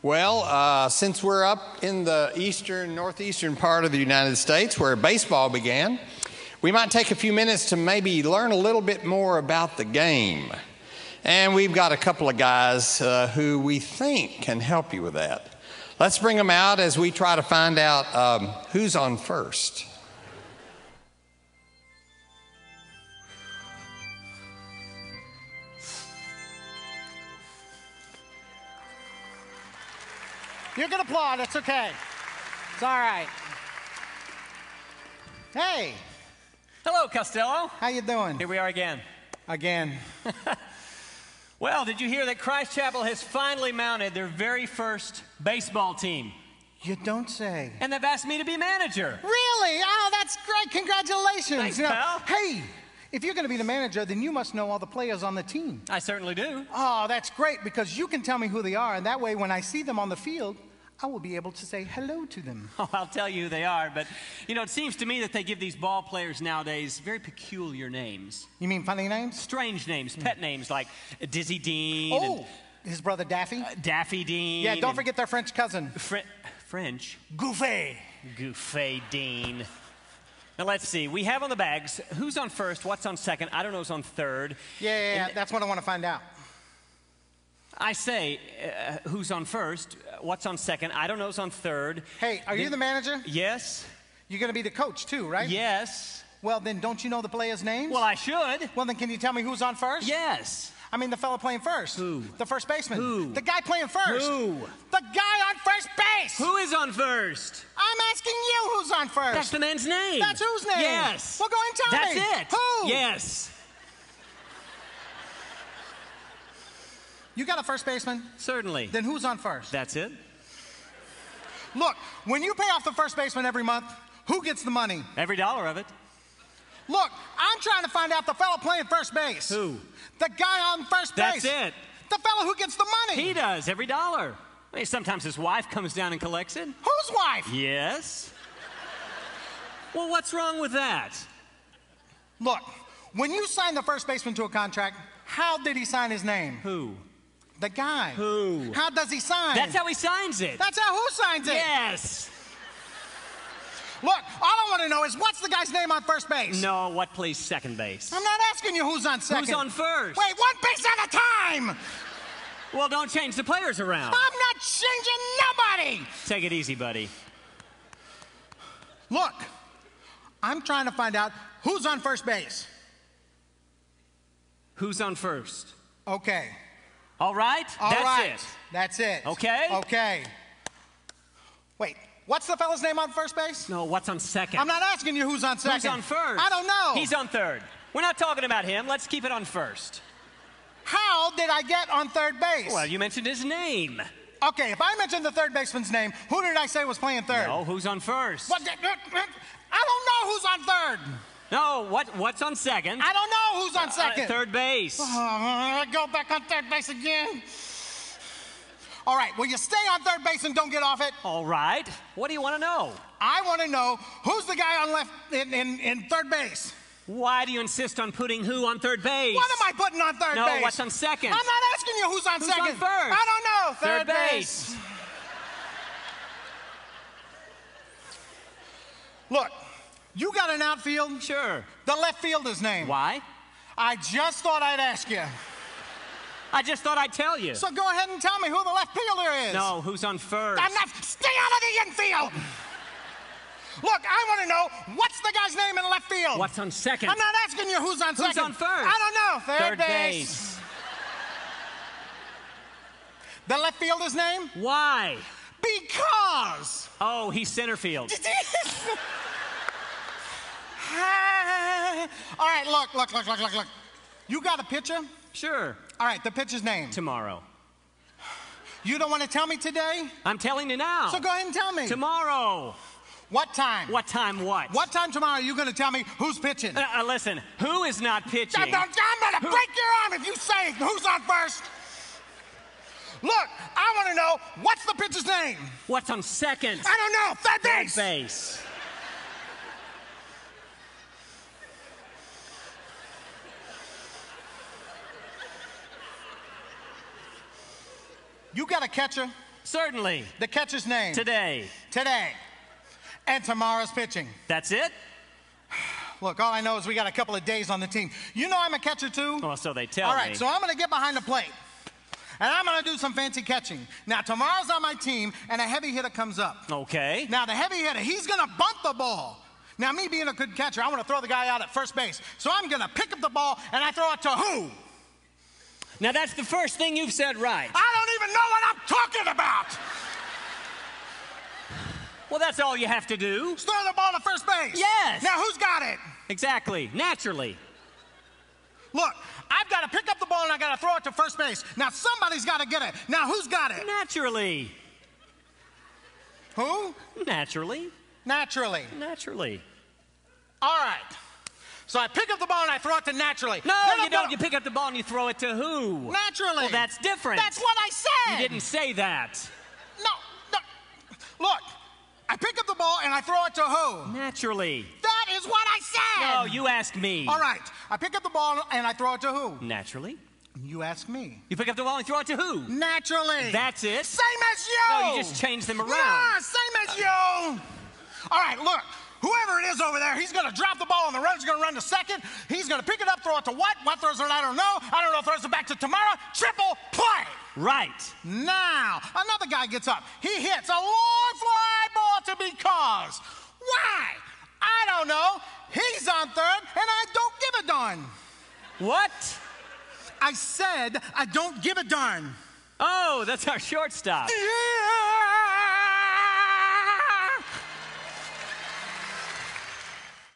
Well, since we're up in the northeastern part of the United States where baseball began, we might take a few minutes to maybe learn a little bit more about the game. And we've got a couple of guys who we think can help you with that. Let's bring them out as we try to find out who's on first. You can applaud, it's okay. It's all right. Hey. Hello, Costello. How you doing? Here we are again. Again. Well, did you hear that Christ Chapel has finally mounted their very first baseball team? You don't say. And they've asked me to be manager. Really? Oh, that's great. Congratulations. Thanks, pal. Hey, if you're going to be the manager, then you must know all the players on the team. I certainly do. Oh, that's great, because you can tell me who they are, and that way when I see them on the field, I will be able to say hello to them. Oh, I'll tell you who they are, but, you know, it seems to me that they give these ball players nowadays very peculiar names. You mean funny names? Strange names, pet names like Dizzy Dean. Oh, his brother Daffy? Daffy Dean. Yeah, don't forget their French cousin. French? Gouffet. Gouffet Dean. Now, let's see. We have on the bags who's on first, what's on second. I don't know who's on third. Yeah, that's what I want to find out. I say, who's on first, what's on second. I don't know who's on third. Hey, are you the manager? Yes. You're going to be the coach, too, right? Yes. Well, then don't you know the players' names? Well, I should. Well, then can you tell me who's on first? Yes. I mean the fella playing first. Who? The first baseman. Who? The guy playing first. Who? The guy on first base. Who is on first? I'm asking you who's on first. That's the man's name. That's whose name? Yes. Well, go and tell me. That's it. Who? Yes. You got a first baseman? Certainly. Then who's on first? That's it. Look, when you pay off the first baseman every month, who gets the money? Every dollar of it. Look, I'm trying to find out the fella playing first base. Who? The guy on first base. That's it. The fella who gets the money. He does, every dollar. I mean, sometimes his wife comes down and collects it. Whose wife? Yes. Well, what's wrong with that? Look, when you sign the first baseman to a contract, how did he sign his name? Who? The guy. Who? How does he sign? That's how he signs it. That's how who signs it? Yes. Look, all I want to know is what's the guy's name on first base? No, what plays second base? I'm not asking you who's on second. Who's on first? Wait, one base at a time! Well, don't change the players around. I'm not changing nobody! Take it easy, buddy. Look, I'm trying to find out who's on first base. Who's on first? Okay. All right? That's it. That's it. Okay? Okay. Wait, what's the fella's name on first base? No, what's on second? I'm not asking you who's on second. Who's on first? I don't know. He's on third. We're not talking about him. Let's keep it on first. How did I get on third base? Well, you mentioned his name. Okay, if I mentioned the third baseman's name, who did I say was playing third? No, who's on first? What? I don't know who's on third. No, what's on second? I don't know who's on second. Third base. I go back on third base again. All right, will you stay on third base and don't get off it? All right. What do you want to know? I want to know who's the guy on left in third base. Why do you insist on putting who on third base? What am I putting on third base? No, what's on second? I'm not asking you who's on Who's second. on first? I don't know. Third base. Look, you got an outfield? Sure. The left fielder's name. Why? I just thought I'd ask you. I just thought I'd tell you. So go ahead and tell me who the left fielder is. No, who's on first? I'm not. Stay out of the infield. Look, I want to know what's the guy's name in left field. What's on second? I'm not asking you who's on second. Who's on first? I don't know. Third base. The left fielder's name? Why? Because. Oh, he's center field. All right, look. You got a pitcher? Sure. All right, the pitcher's name? Tomorrow. You don't want to tell me today? I'm telling you now. So go ahead and tell me. Tomorrow. What time? What time what? What time tomorrow are you going to tell me who's pitching? Listen, who is not pitching? I'm going to break your arm if you say who's on first. Look, I want to know what's the pitcher's name? What's on second? I don't know. Third base. Third base. You got a catcher? Certainly. The catcher's name. Today. Today. And tomorrow's pitching. That's it? Look, all I know is we got a couple of days on the team. You know I'm a catcher too? Well, so they tell me. All right, so I'm going to get behind the plate. And I'm going to do some fancy catching. Now, tomorrow's on my team, and a heavy hitter comes up. Okay. Now, the heavy hitter, he's going to bunt the ball. Now, me being a good catcher, I want to throw the guy out at first base. So I'm going to pick up the ball, and I throw it to who? Now, that's the first thing you've said right. I don't even know what I'm talking about. Well, that's all you have to do. Throw the ball to first base. Yes. Now, who's got it? Exactly. Naturally. Look, I've got to pick up the ball, and I got to throw it to first base. Now, somebody's got to get it. Now, who's got it? Naturally. Who? Naturally. Naturally. Naturally. All right. So I pick up the ball and I throw it to naturally. No, then you don't. You pick up the ball and you throw it to who? Naturally. Well, that's different. That's what I said. You didn't say that. No. Look, I pick up the ball and I throw it to who? Naturally. That is what I said. No, you asked me. All right. I pick up the ball and I throw it to who? Naturally. You ask me. You pick up the ball and throw it to who? Naturally. That's it. Same as you. No, you just changed them around. Yeah, same as you. All right, look. Whoever it is over there, he's going to drop the ball and the runner's going to run to second. He's going to pick it up, throw it to what? What throws it? I don't know. I don't know. Throws it back to tomorrow. Triple play. Right. Now, another guy gets up. He hits a long fly ball to because. Why? I don't know. He's on third, and I don't give a darn. What? I said I don't give a darn. Oh, that's our shortstop. Yeah.